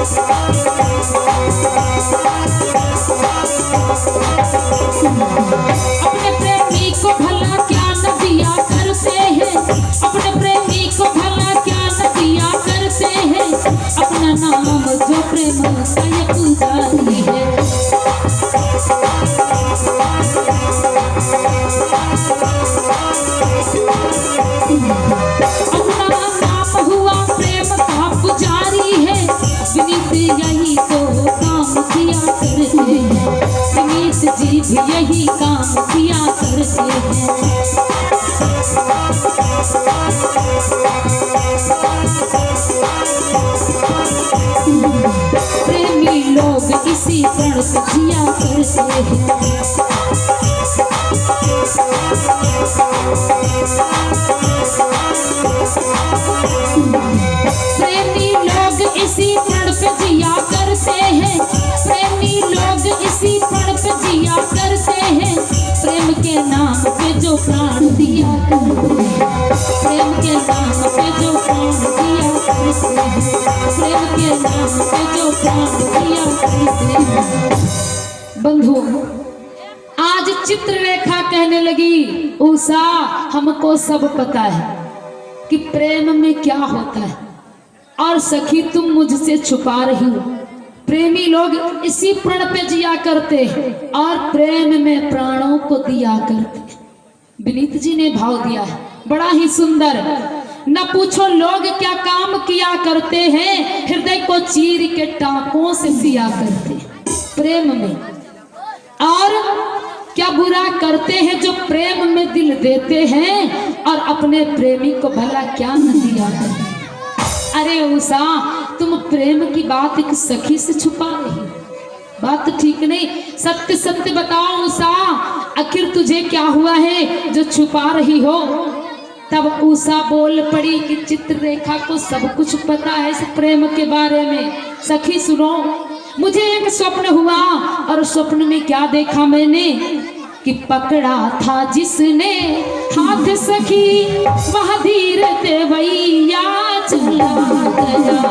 अपने प्रेमी को भला क्या न दिया करते हैं, अपने प्रेमी को भला क्या न दिया करते हैं, अपना नाम जो प्रेम का ये पुजारी है। अपना नाम हुआ प्रेम का पुजारी है, विनीत यही तो काम किया करते हैं, विनीत जी भी यही काम किया करते हैं। प्रेमी लोग इसी प्रण से जिया करते हैं। प्रेमी लोग इसी प्रण पे जिया करते हैं, प्रेमी लोग इसी प्रण पे जिया करते हैं, प्रेम के नाम पे जो प्राण दिया करते हैं, प्रेम के नाम पे जो प्राण दिया करते हैं, प्रेम के नाम पे जो प्राण दिया करते हैं। बंधु, आज चित्ररेखा कहने लगी, उषा हमको सब पता है कि प्रेम में क्या होता है, और सखी तुम मुझसे छुपा रही हो। प्रेमी लोग इसी प्रण पे जिया करते हैं और प्रेम में प्राणों को दिया करते हैं। विनीत जी ने भाव दिया है बड़ा ही सुंदर। न पूछो लोग क्या काम किया करते हैं, हृदय को चीर के टाकों से सिया करते हैं प्रेम में, और क्या बुरा करते हैं जो प्रेम में दिल देते हैं, और अपने प्रेमी को भला क्या न दिया करते। अरे उषा, तुम प्रेम की बात एक सखी से छुपा रही, बात ठीक नहीं। सत्य सत्य बताओ उषा, आखिर तुझे क्या हुआ है जो छुपा रही हो। तब उषा बोल पड़ी कि चित्ररेखा को सब कुछ पता है इस प्रेम के बारे में। सखी सुनो, मुझे एक स्वप्न हुआ, और स्वप्न में क्या देखा मैंने कि पकड़ा था जिसने हाथ सखी वह धीर देवैया चला गया।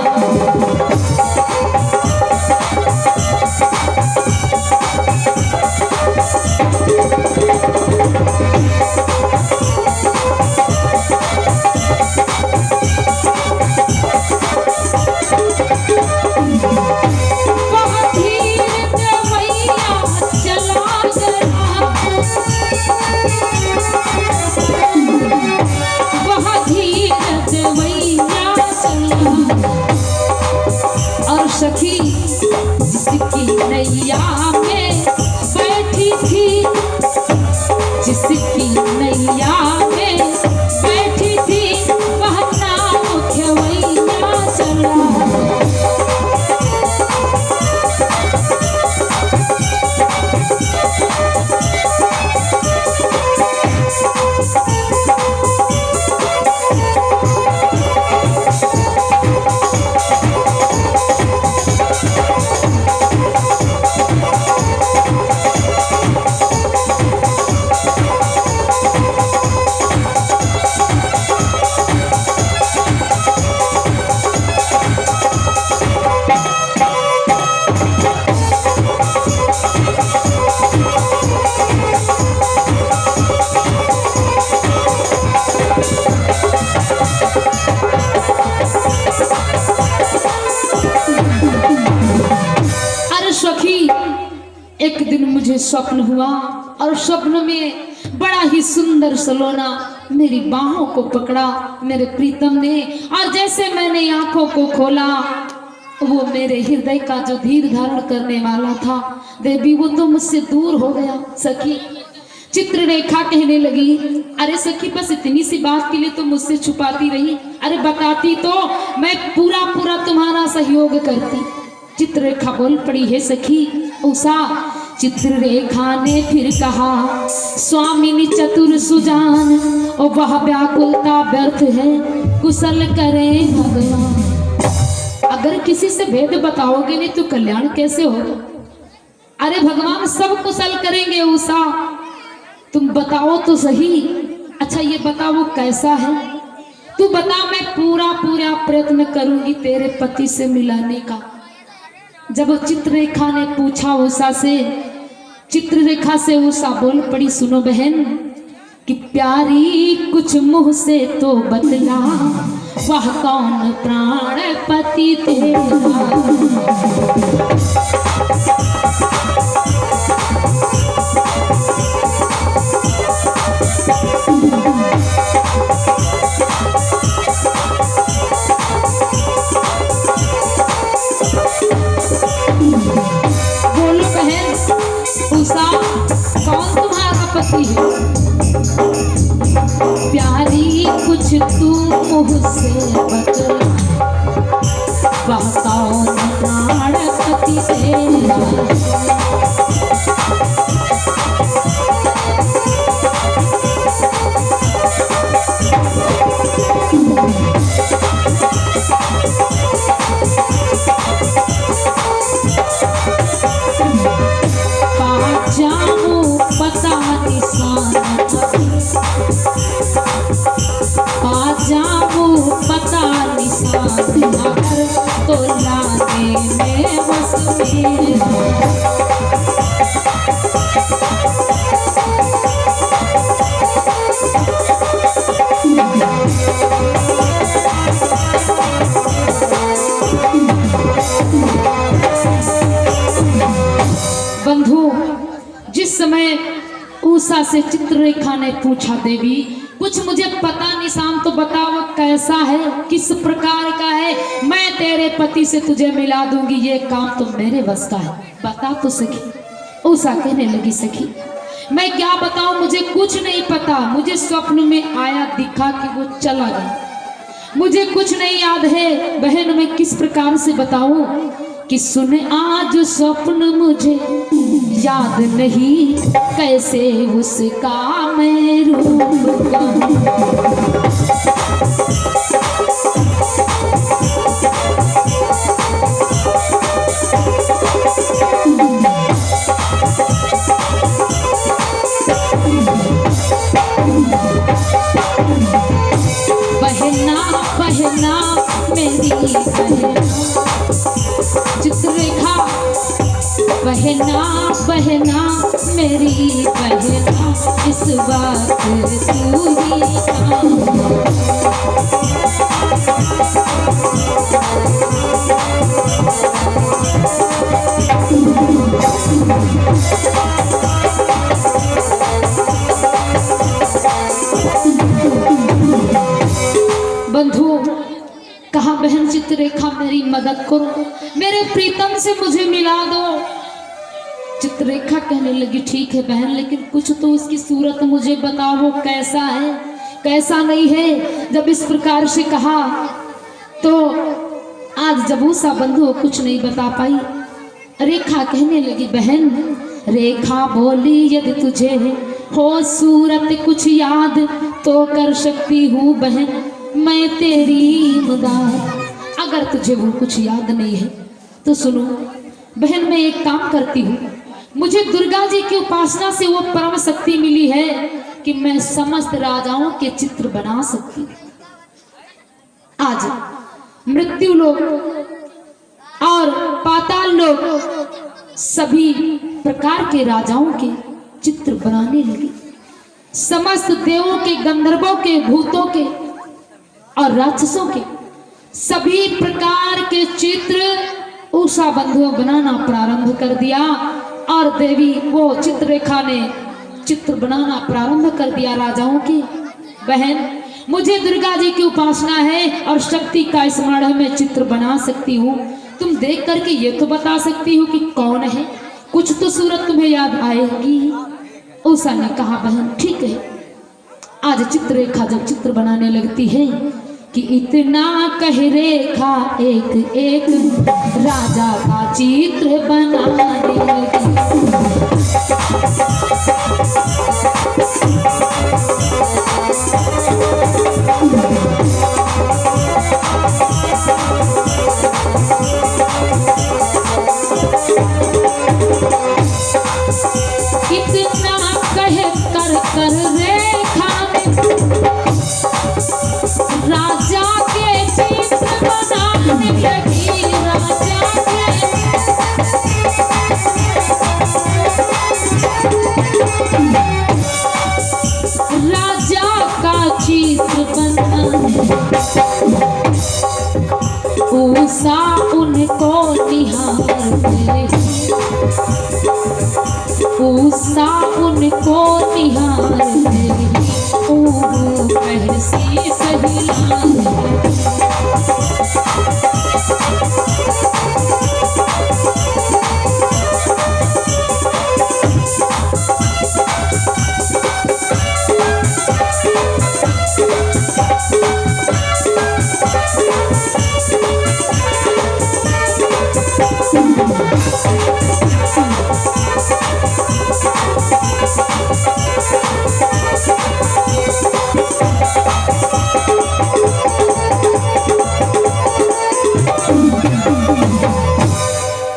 सखी जिसकी नैया में बैठी थी, जिसकी नैया में बैठी थी, वह नाव खेवैया चला। एक दिन मुझे स्वप्न हुआ, और स्वप्न में बड़ा ही सुंदर सलोना मेरी बाहों को पकड़ा मेरे प्रीतम ने, और जैसे मैंने आंखों को खोला, वो मेरे हृदय का जो धीर धारण करने वाला था देवी, वो तो मुझसे दूर हो गया। सखी चित्ररेखा कहने लगी, अरे सखी बस इतनी सी बात के लिए तो मुझसे छुपाती रही, अरे बताती तो मैं पूरा पूरा तुम्हारा सहयोग करती। चित्ररेखा बोल पड़ी, है सखी उषा। चित्ररेखा ने फिर कहा, स्वामिनी चतुर सुजान, और वह व्याकुलता व्यर्थ है, कुशल करें भगवान। अगर किसी से भेद बताओगे नहीं तो कल्याण कैसे होगा। अरे भगवान सब कुशल करेंगे उषा, तुम बताओ तो सही। अच्छा ये बताओ कैसा है, तू बता, मैं पूरा पूरा प्रयत्न करूंगी तेरे पति से मिलाने का। जब चित्ररेखा ने पूछा उषा से, चित्ररेखा से उषा बोल पड़ी, सुनो बहन कि प्यारी कुछ मुँह से तो बतला, वह कौन प्राण पति तेरा। बोलो बहन उषा, कौन तुम्हारा पति है? प्यारी कुछ तू मुझसे बतला, वह कौन प्राण पति तेरा। पता निशान अगर तो लाने में बस मेरा। बंधु, जिस समय उषा से चित्ररेखा ने पूछा, देवी कुछ मुझे पता निशान तो बताओ, कैसा है, किस प्रकार का है, मैं तेरे पति से तुझे मिला दूंगी, ये काम तो मेरे बस का है, बता तो सखी। उषा कहने लगी, सखी मैं क्या बताऊं, मुझे कुछ नहीं पता, मुझे स्वप्न में आया दिखा कि वो चला गया, मुझे कुछ नहीं याद है। बहन मैं किस प्रकार से बताऊं कि सुन आज स्वप्न मुझे याद नहीं, कैसे उसका मैं रूप कहूं। बहना बहना मेरी बहना चित्ररेखा, बहना बहना मेरी बहना, इस बात तू ही बंधु कहा, बहन चित्ररेखा मेरी मदद करो, मेरे प्रीतम से मुझे मिला दो। चित्ररेखा कहने लगी, ठीक है बहन, लेकिन कुछ तो उसकी सूरत मुझे बताओ, वो कैसा है कैसा नहीं है। जब इस प्रकार से कहा तो आज जब उषा बंधु कुछ नहीं बता पाई, रेखा कहने लगी, बहन रेखा बोली, यदि तुझे हो सूरत कुछ याद तो कर सकती हूँ बहन मैं तेरी इमदाद। अगर तुझे वो कुछ याद नहीं है तो सुनो बहन, मैं एक काम करती हूँ, मुझे दुर्गा जी की उपासना से वो परम शक्ति मिली है कि मैं समस्त राजाओं के चित्र बना सकती हूँ। आज मृत्यु लोक और पाताल लोक सभी प्रकार के राजाओं के चित्र बनाने लगी, समस्त देवों के, गंधर्वों के, भूतों के और राक्षसों के सभी प्रकार के चित्र उषा बंधु बनाना प्रारंभ कर दिया। और देवी वो चित्ररेखा ने चित्र बनाना प्रारंभ कर दिया राजाओं की। बहन मुझे दुर्गा जी की उपासना है और शक्ति का स्मरण में चित्र बना सकती हूँ, तुम देख करके ये तो बता सकती हो कि कौन है, कुछ तो सूरत तुम्हें याद आएगी। उषा ने कहा, बहन ठीक है। आज चित्ररेखा जब चित्र बनाने लगती है कि इतना कह रेखा एक एक राजा का चित्र बनाने लगी। इतना कह कर कर रेखा राजा के चित्र बनाने लगी, राजा के उषा उनको निहारते, उषा उनको निहारते, ऊँघ पहर शीस हिलाते।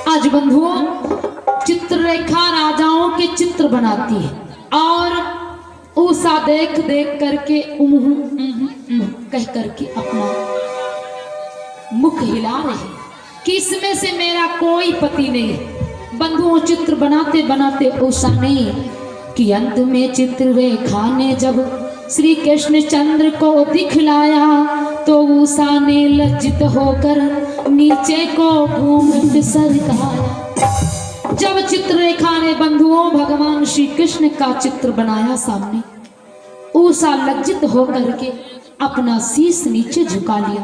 आज बंधुओं, चित्ररेखा राजाओं के चित्र बनाती है और उषा देख देख करके कह करके अपना मुख हिला रहे कि इसमें से मेरा कोई पति नहीं। बंधुओं, चित्र बनाते बनाते उषा ने कि अंत में चित्ररेखा ने जब श्री कृष्ण चंद्र को दिखलाया तो उषा ने लज्जित होकर नीचे को घूंघट सरकाया। जब चित्ररेखा ने बंधुओं भगवान श्री कृष्ण का चित्र बनाया सामने, उषा लज्जित होकर के अपना शीश नीचे झुका लिया।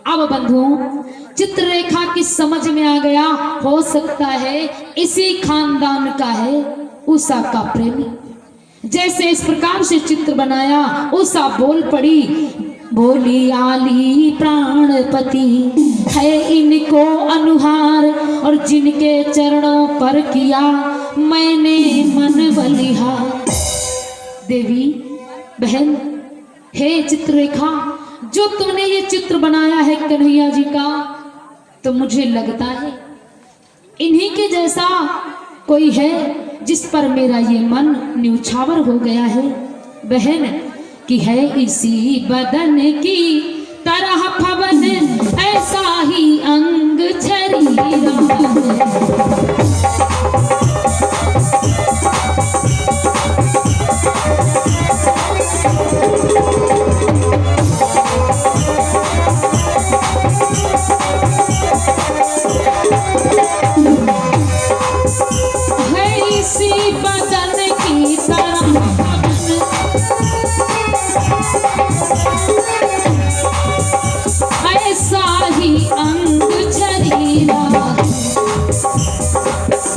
अब बंधुओं, चित्ररेखा की समझ में आ गया, हो सकता है इसी खानदान का है उषा का प्रेमी। जैसे इस प्रकार से चित्र बनाया, उषा बोल पड़ी, बोली आली प्राणपति है इनको अनुहार, और जिनके चरणों पर किया मैंने मन बलिहार। देवी बहन, हे चित्ररेखा, जो तुमने ये चित्र बनाया है कन्हैया जी का, तो मुझे लगता है इन्हीं के जैसा कोई है जिस पर मेरा ये मन न्यौछावर हो गया है। बहन कि है इसी बदन की तरह पवन, ऐसा ही अंग छरीरा।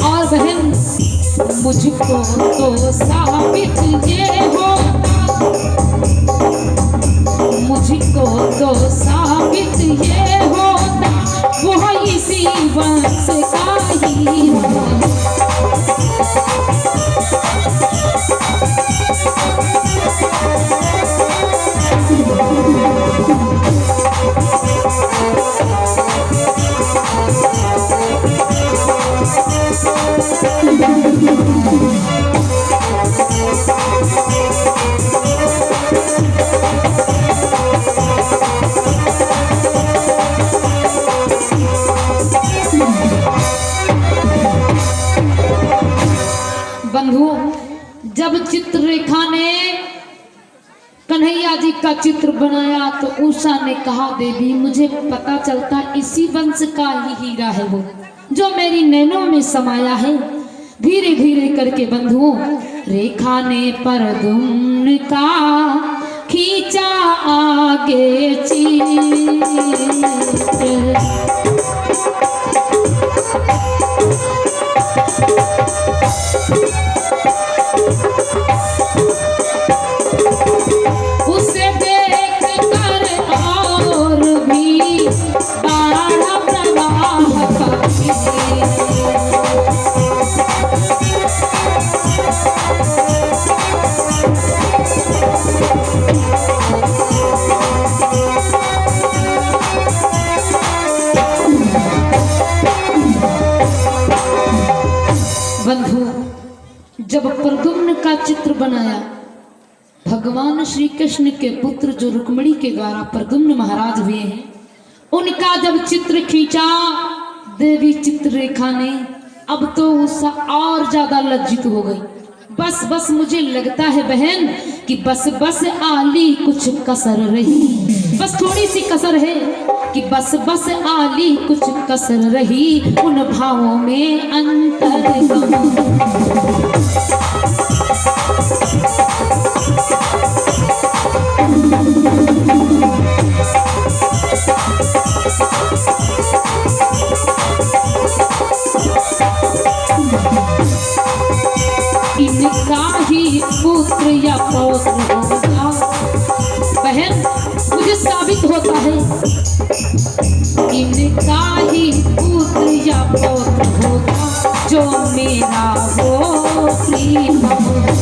और बहन, मुझको तो साबित ये होता, मुझको तो साबित ये होता, वो इसी वंश का हीरा। बंधुओं, जब चित्ररेखा ने कन्हैया जी का चित्र बनाया तो उषा ने कहा, देवी मुझे पता चलता इसी वंश का ही हीरा है वो, जो मेरी नैनों में समाया है। धीरे धीरे करके बंधुओं, रेखा ने परदुम्न का खींचा आगे चित्र। उसे देख कर और भी बाढ़ प्रवाह पाती। बंधु, जब प्रद्युम्न का चित्र बनाया, भगवान श्री कृष्ण के पुत्र जो रुक्मिणी के द्वारा प्रद्युम्न महाराज हुए हैं, उनका जब चित्र खींचा देवी चित्ररेखा ने, अब तो उषा और ज्यादा लज्जित हो गई। बस बस मुझे लगता है बहन कि बस बस आली कुछ कसर रही, बस थोड़ी सी कसर है। कि बस बस आली कुछ कसर रही उन भावों में अंतर गम। इनका ही पुत्र या पौत्र होगा। बहन मुझे साबित होता है इनका ही पुत्र या पौत्र होगा जो मेरा वो प्रीतम होगा।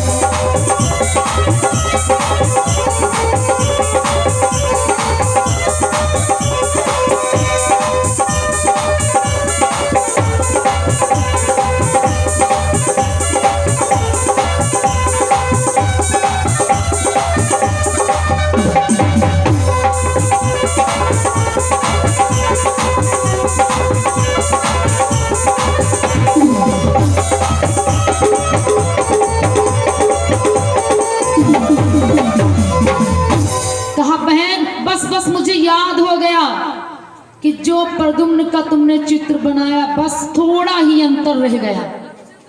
कि जो प्रद्युम्न का तुमने चित्र बनाया बस थोड़ा ही अंतर रह गया।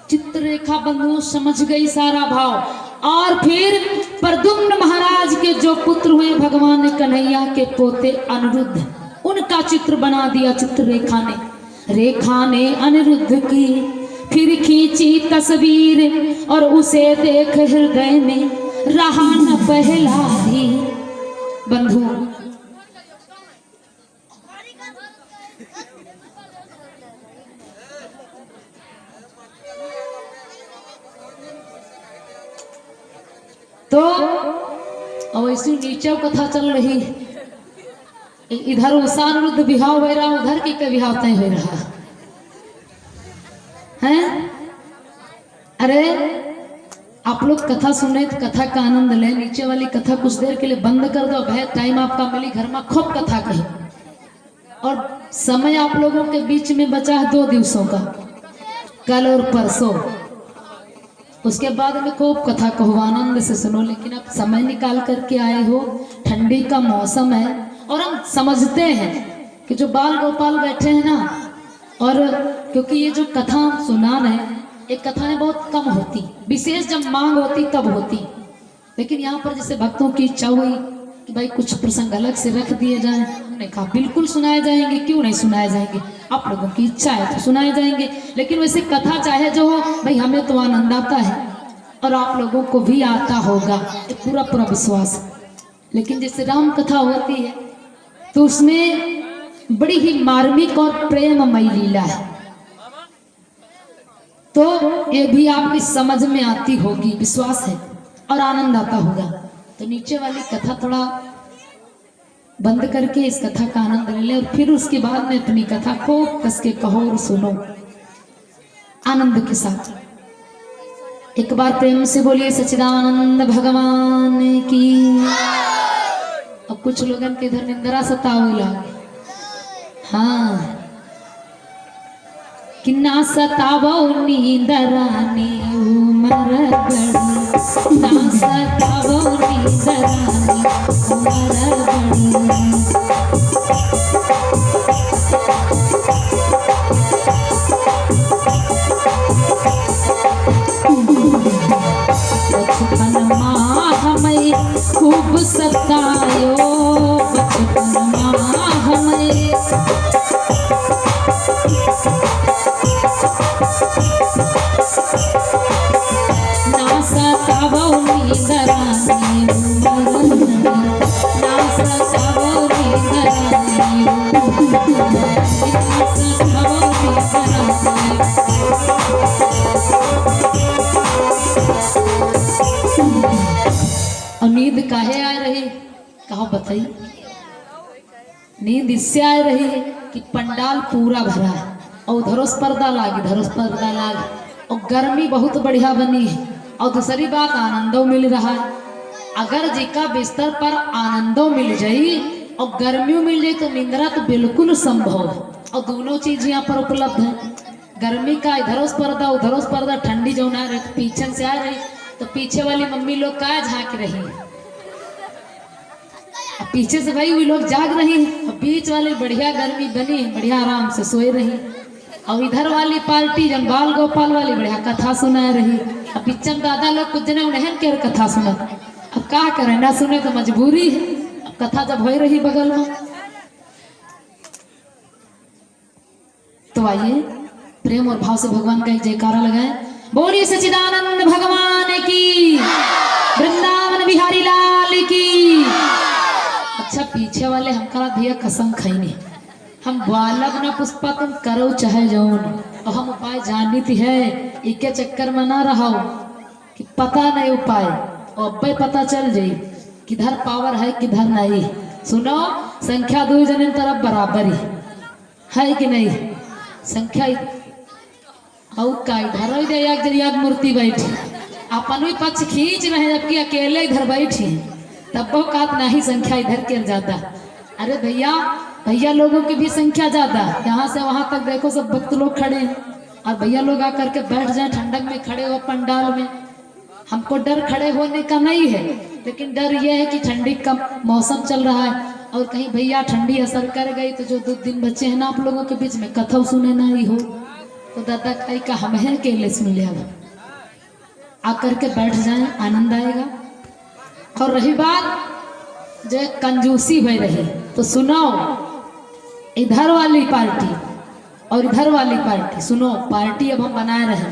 चित्ररेखा बंधुओं समझ गई सारा भाव। और फिर प्रद्युम्न महाराज के जो पुत्र हुए भगवान कन्हैया के पोते अनिरुद्ध, उनका चित्र बना दिया चित्ररेखा ने। रेखा ने अनिरुद्ध की फिर खींची तस्वीर और उसे देख हृदय में रहा न पहला भी। बंधुओं तो अब ऐसी नीचे कथा चल रही, इधर उषा अनिरुद्ध बिहाव हो रहा, उधर की बिहाव तय हो रहा है। अरे आप लोग कथा सुने तो कथा का आनंद ले, नीचे वाली कथा कुछ देर के लिए बंद कर दो। भाई टाइम आपका मिली घर में खूब कथा कही, और समय आप लोगों के बीच में बचा है 2 दिवसों का, कल और परसों। उसके बाद में खूब कथा कहो, आनंद से सुनो। लेकिन अब समय निकाल करके आए हो, ठंडी का मौसम है और हम समझते हैं कि जो बाल गोपाल बैठे हैं ना, और क्योंकि ये जो कथा सुना रहे हैं, एक कथाएं बहुत कम होती, विशेष जब मांग होती तब होती। लेकिन यहाँ पर जैसे भक्तों की इच्छा हुई कि भाई कुछ प्रसंग अलग से रख दिए जाएं, हमने कहा बिल्कुल सुनाए जाएंगे, क्यों नहीं सुनाए जाएंगे। आप लोगों की इच्छा है तो सुनाए जाएंगे। लेकिन वैसे कथा चाहे जो हो भाई, हमें तो आनंद आता है और आप लोगों को भी आता होगा, ये पूरा पूरा विश्वास है। लेकिन जैसे राम कथा होती है तो उसमें बड़ी ही मार्मिक और प्रेममयी लीला है, तो ये भी आपकी समझ में आती होगी, विश्वास है, और आनंद आता होगा। तो नीचे वाली कथा थोड़ा बंद करके इस कथा का आनंद ले ले, और फिर उसके बाद में अपनी कथा को कस के कहो और सुनो आनंद के साथ। एक बार प्रेम से बोलिए सच्चिदानंद भगवान की। अब कुछ लोगों के इधर निंद्रा सतावे लागे, हाँ कि ना सतावो नींदरानी उमर बड़ी, ना सतावो नींदरानी उमर बड़ी। बचपन माँ हमें खूब सतायो, बचपन माँ हमें ना सतावो नींदरानी उमर बड़ी, ना सतावो नींदरानी उमर बड़ी, ना सतावो नींदरानी। और नींद काहे आ रही, कहो बताइए। नींद इससे आ रही है कि पंडाल पूरा भरा है और उधरों पर्दा लाग, इधरों पर्दा लाग, और गर्मी बहुत बढ़िया बनी है। और दूसरी बात आनंदों मिल रहा है। अगर जी का बिस्तर पर आनंदों मिल जाई और गर्मियों मिल जाए तो निंद्रा तो बिल्कुल संभव है। और दोनों चीज यहाँ पर उपलब्ध है। गर्मी का इधरों पर्दा उधरों पर्दा, ठंडी जो ना रही पीछे से आ रही तो पीछे वाली मम्मी लोग क्या झांक रही पीछे से भाई वे लोग जाग रही हैं और बीच वाले बढ़िया गर्मी बनी, बढ़िया आराम से सोए रही। और इधर वाली पार्टी जन बाल गोपाल वाली बढ़िया कथा सुना रही। अब पिछम दादा लोग कुछ जने उन्हें के कथा सुना। अब क्या करें, ना सुने तो मजबूरी है। अब कथा जब हो रही बगल में, तो आइए प्रेम और भाव से भगवान का एक जयकारा लगाएं। बोलिए सच्चिदानंद भगवान की, वृंदावन बिहारी लाल की। अच्छा पीछे वाले हम करा भैया कसम खाई, हम बालक न पुष्पा तुम करो चाहे जौन, और हम उपाय जानती है। इके चक्कर में ना रहो कि पता नहीं उपाय, और अब पता चल जाये किधर पावर है किधर नहीं। सुनो, संख्या दो जने तरफ बराबर ही है कि नहीं? संख्या और का इधर एक जरिया मूर्ति बैठी अपन भी पक्ष खींच रहे हैं, जबकि अकेले इधर बैठी तब वो कात नहीं संख्या इधर के ज्यादा। अरे भैया भैया लोगों की भी संख्या ज्यादा, यहाँ से वहां तक देखो सब भक्त लोग खड़े हैं। और भैया लोग आकर के बैठ जाए ठंडक में खड़े हो पंडाल में। हमको डर खड़े होने का नहीं है, लेकिन डर यह है कि ठंडी का मौसम चल रहा है और कहीं भैया ठंडी असर कर गई तो जो 2 दिन बच्चे हैं ना आप लोगों के बीच में कथा सुने ना ही हो, तो दादा कहीं का हम है अकेले सुन लिया। आकर के बैठ जाए, आनंद आएगा। और रही बात जो कंजूसी भई रही, तो सुनो, इधर वाली पार्टी और इधर वाली पार्टी सुनो, पार्टी अब हम बनाए रहे।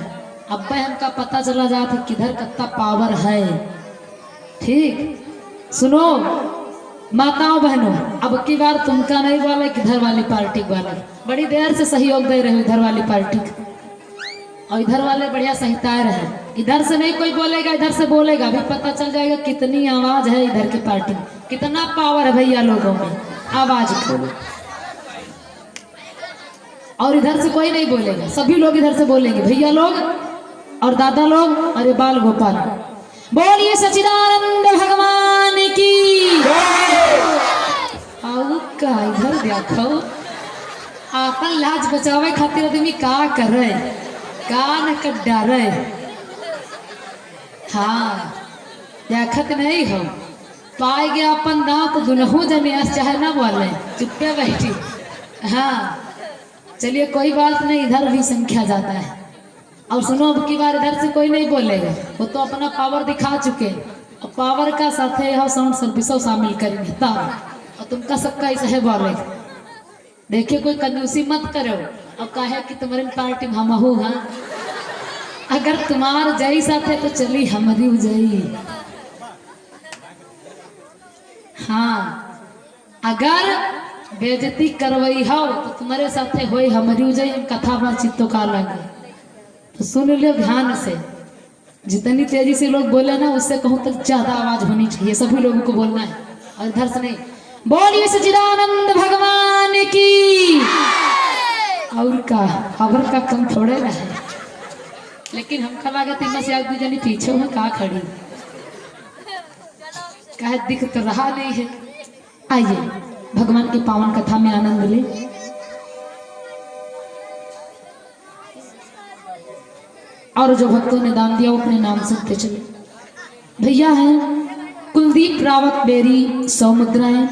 अब हमका पता चला जाता किधर कितना पावर है। ठीक सुनो माताओं बहनों, अब की बार तुमका नहीं बोले किधर वाली पार्टी वाले बड़ी देर से सहयोग दे रहे हो इधर वाली पार्टी, और इधर वाले बढ़िया सहता रहे। इधर से नहीं कोई बोलेगा, इधर से बोलेगा, अभी पता चल जाएगा कितनी आवाज है इधर की पार्टी, कितना पावर है भैया लोगों में। आवाज खोलो, और इधर से कोई नहीं बोलेगा, सभी लोग इधर से बोलेंगे, भैया लोग और दादा लोग और ये बाल गोपाल। बोलिए सच्चिदानंद भगवान की। आओ का इधर देखो, आपन लाज बचावे खातिर आदमी का करे, का न कर डरे। हाँ देखत नहीं हो, पाए गया अपन दांव तो दुनहु जने चाहे ना बोले, चुप्पे बैठी। हाँ चलिए कोई बात नहीं, इधर भी संख्या जाता है। और सुनो अब की बार इधर से कोई नहीं बोलेगा, वो तो अपना पावर दिखा चुके, और पावर का साथ है साउंड सर्विस शामिल करेंगे तब, और तुमका सबका ऐसा है बोले। देखिए कोई कंजूसी मत करो, अब कहे कि तुम्हारी पार्टी में हम हो। हाँ अगर तुम्हार जई साथ है तो चली हमारी जई। हाँ अगर बेइज्जती करवई हो तो तुम्हारे साथ होई हमारी जई, कथा बातचीत तो का लगे। तो सुन लो ध्यान से, जितनी तेजी से लोग बोले ना उससे कहूँ तक ज्यादा आवाज होनी चाहिए, सभी लोगों को बोलना है और इधर से नहीं। बोलिए सच्चिदानंद भगवान की। और का खबर का कम थोड़े रहे, लेकिन हम खला गए तीन से आग जनी पीछे में का खड़ी, कहे दिख तो रहा नहीं है। आइए भगवान की पावन कथा में आनंद ले। और जो भक्तों ने दान दिया वो अपने नाम सुनते चले। भैया हैं कुलदीप रावत बेरी 100 मुद्राएं,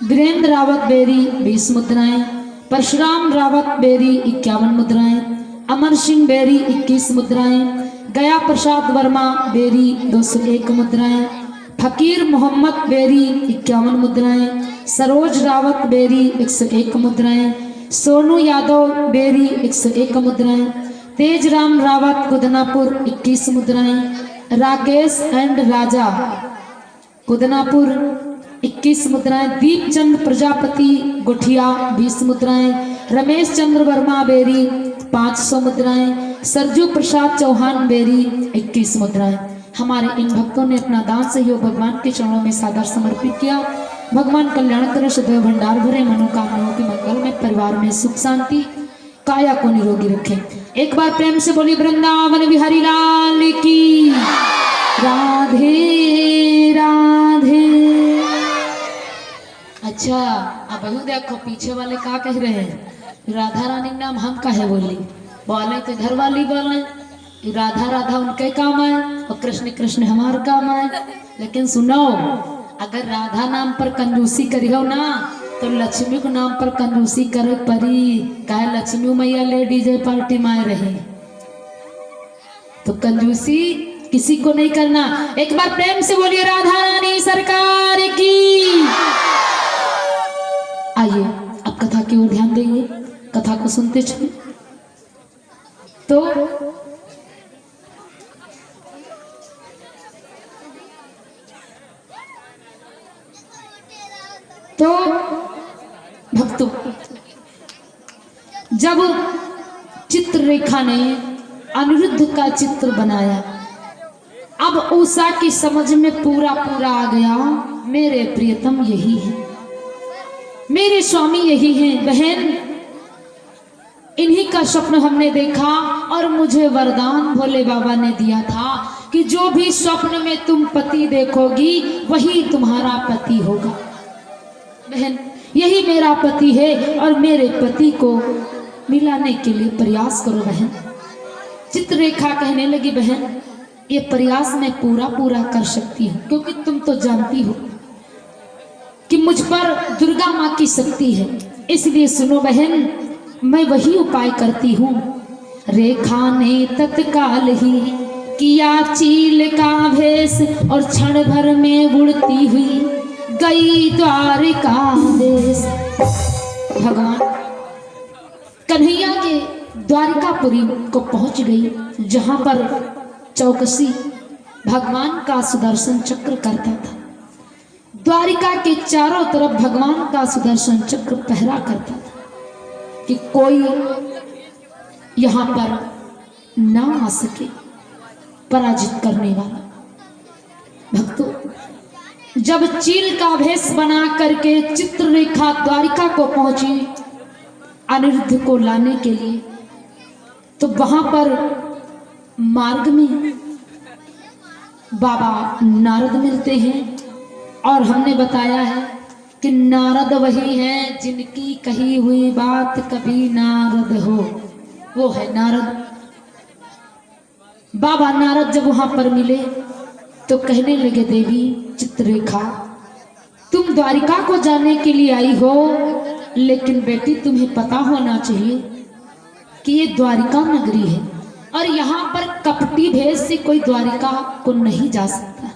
वीरेंद्र रावत बेरी 20 मुद्राएं, परशुराम रावत बेरी 51 मुद्राएं, अमर सिंह बेरी 21 मुद्राएं, गया प्रसाद वर्मा बेरी 201 मुद्राएं, फकीर मोहम्मद बेरी 51 मुद्राएं, सरोज रावत बेरी 101 मुद्राएं, सोनू यादव बेरी 101 मुद्राएं, तेज राम रावत कुदनापुर 21 मुद्राएं, राकेश एंड राजा कुदनापुर 21 मुद्राएं, दीपचंद प्रजापति गुठिया 20 मुद्राएं, रमेश चंद्र वर्मा बेरी 500 मुद्राएं, सरजू प्रसाद चौहान बेरी 21 मुद्राएं। हमारे इन भक्तों ने अपना दान सहयोग भगवान के चरणों में सादर समर्पित किया। भगवान कल्याण करे, सदैव भंडार भरे, मनोकामनाओं के मंगल में, परिवार में सुख शांति, काया को निरोगी रखें। एक बार प्रेम से बोली वृंदावन बिहारी लाल की। राधे राधे। अच्छा अब देखो पीछे वाले क्या कह रहे हैं, राधा रानी नाम हम काहे बोली, बोले तो घर वाली बोले, राधा राधा उनके काम है और कृष्ण कृष्ण हमारे काम है। लेकिन सुनो अगर राधा नाम पर कंजूसी करियो ना तो लक्ष्मी को नाम पर कंजूसी करे परी। काहे लक्ष्मी मैया ले डीजे पार्टी में रहे, तो कंजूसी किसी को नहीं करना। एक बार प्रेम से बोलिए राधा रानी सरकार की। आइए अब कथा की ओर ध्यान देंगे, कथा को सुनते चले। तो भक्तों, जब चित्ररेखा ने अनिरुद्ध का चित्र बनाया, अब उषा की समझ में पूरा आ गया, मेरे प्रियतम यही है, मेरे स्वामी यही हैं। बहन, इन्हीं का स्वप्न हमने देखा और मुझे वरदान भोले बाबा ने दिया था कि जो भी स्वप्न में तुम पति देखोगी वही तुम्हारा पति होगा। बहन, यही मेरा पति है और मेरे पति को मिलाने के लिए प्रयास करो। बहन, चित्ररेखा कहने लगी, बहन ये प्रयास मैं पूरा कर सकती हूँ, क्योंकि तुम तो जानती हो कि मुझ पर दुर्गा माँ की शक्ति है। इसलिए सुनो बहन, मैं वही उपाय करती हूँ। रेखा ने तत्काल ही किया चील का भेष और क्षण भर में उड़ती हुई गई द्वारिका देश। भगवान कन्हैया के द्वारिकापुरी को पहुंच गई, जहां पर चौकसी भगवान का सुदर्शन चक्र करता था। द्वारिका के चारों तरफ भगवान का सुदर्शन चक्र पहरा करता था कि कोई यहां पर ना आ सके पराजित करने वाला। भक्तों, जब चील का भेष बना करके चित्ररेखा द्वारिका को पहुंची अनिरुद्ध को लाने के लिए, तो वहां पर मार्ग में बाबा नारद मिलते हैं। और हमने बताया है कि नारद वही है जिनकी कही हुई बात कभी नारद हो, वो है नारद। बाबा नारद जब वहां पर मिले तो कहने लगे, देवी चित्ररेखा, तुम द्वारिका को जाने के लिए आई हो, लेकिन बेटी तुम्हें पता होना चाहिए कि ये द्वारिका नगरी है और यहाँ पर कपटी भेष से कोई द्वारिका को नहीं जा सकता।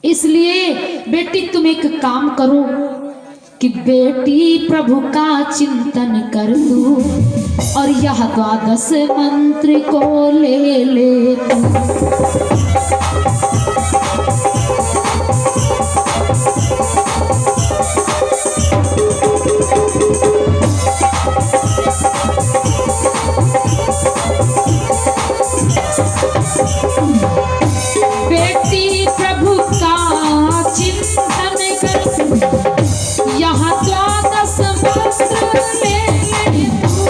इसलिए बेटी तुम एक काम करो कि बेटी प्रभु का चिंतन कर तू और यह 12 मंत्र को ले तू। बेटी प्रभु का चिंतन कर यहाँ 12 मंत्र ले तू,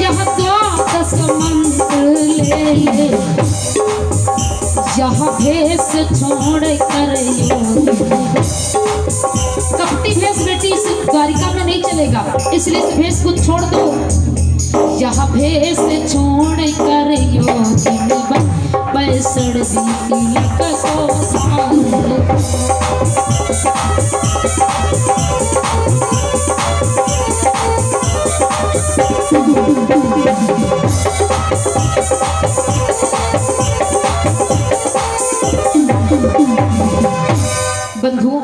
यहाँ 12 मंत्र ले यह भेष छोड़ कर। कपटी भेष बेटी इस द्वारिका में नहीं चलेगा, इसलिए इस भेष को छोड़ दो। यह भेष छोड़ कर योगिनी बन बैसड़ दी तिलक बंधुओं,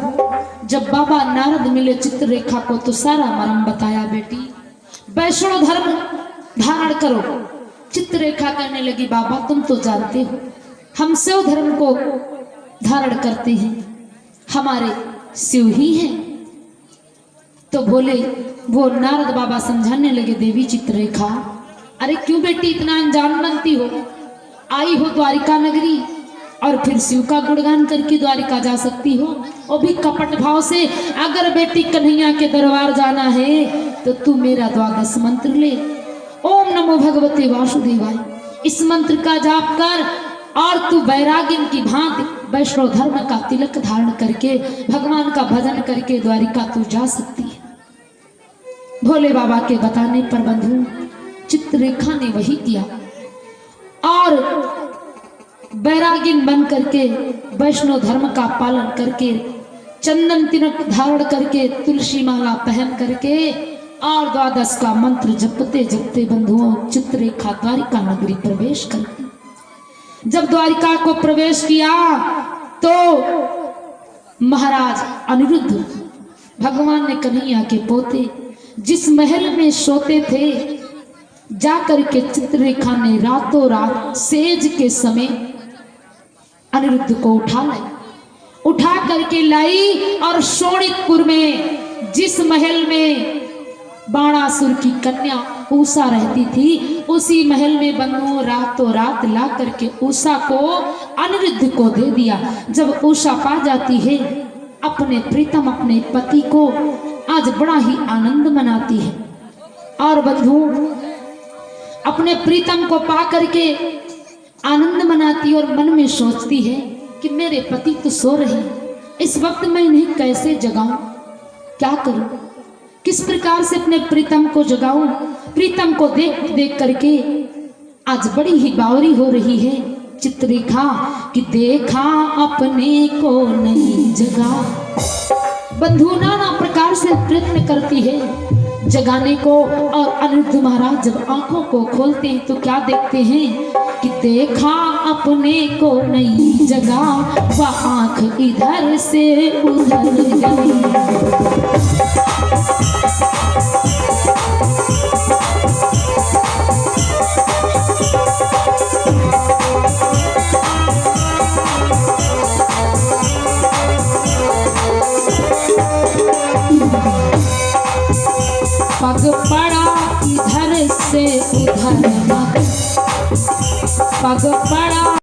जब बाबा नारद मिले चित्ररेखा को तो सारा मर्म बताया। बेटी वैष्णव धर्म धारण करो। चित्ररेखा कहने लगी, बाबा तुम तो जानते हो हम शिव धर्म को धारण करते हैं, हमारे शिव ही हैं। तो बोले वो नारद बाबा समझाने लगे, देवी चित्ररेखा, अरे क्यों बेटी इतना अनजान बनती हो? आई हो द्वारिका नगरी और फिर शिव का गुणगान करके द्वारिका जा सकती हो, वो भी कपट भाव से। अगर बेटी कन्हैया के दरबार जाना है तो तू मेरा 12 मंत्र ले, ओम नमो भगवते वासुदेवाय, इस मंत्र का जाप कर और तू वैरागिन की भांति वैष्णव धर्म का तिलक धारण करके भगवान का भजन करके द्वारिका तू जा सकती है। भोले बाबा के बताने पर बंधु चित्ररेखा ने वही किया और बैरागिन बन करके वैष्णव धर्म का पालन करके चंदन तिलक धारण करके तुलसी माला पहन करके और द्वादश का मंत्र जपते जपते बंधुओं चित्ररेखा द्वारिका नगरी प्रवेश कर। जब द्वारिका को प्रवेश किया तो महाराज अनिरुद्ध भगवान ने कन्हैया के पोते जिस महल में सोते थे जाकर के चित्ररेखा ने रातों रात सेज के समय अनिरुद्ध को उठा करके लाई और शोणितपुर में जिस महल में बाणासुर की कन्या उषा रहती थी उसी महल में बंधुओं रातों रात ला करके उषा को अनिरुद्ध को दे दिया। जब उषा पा जाती है अपने प्रीतम अपने पति को आज बड़ा ही आनंद मनाती है और बंधुओं अपने प्रीतम को पा करके आनंद मनाती और मन में सोचती है कि मेरे पति तो सो रहे हैं, इस वक्त मैं इन्हें कैसे जगाऊं, क्या करूं, किस प्रकार से अपने प्रीतम को जगाऊं। प्रीतम को देख देख करके आज बड़ी ही बावरी हो रही है चित्ररेखा कि देखा अपने को नहीं जगा। बंधु नाना प्रकार से प्रयत्न करती है जगाने को और अनिरुद्ध महाराज जब आंखों को खोलते हैं तो क्या देखते हैं कि देखा अपने को नहीं जगा, वह आंख इधर से उधर गई। पग पड़ा इधर से उधर, पग पड़ा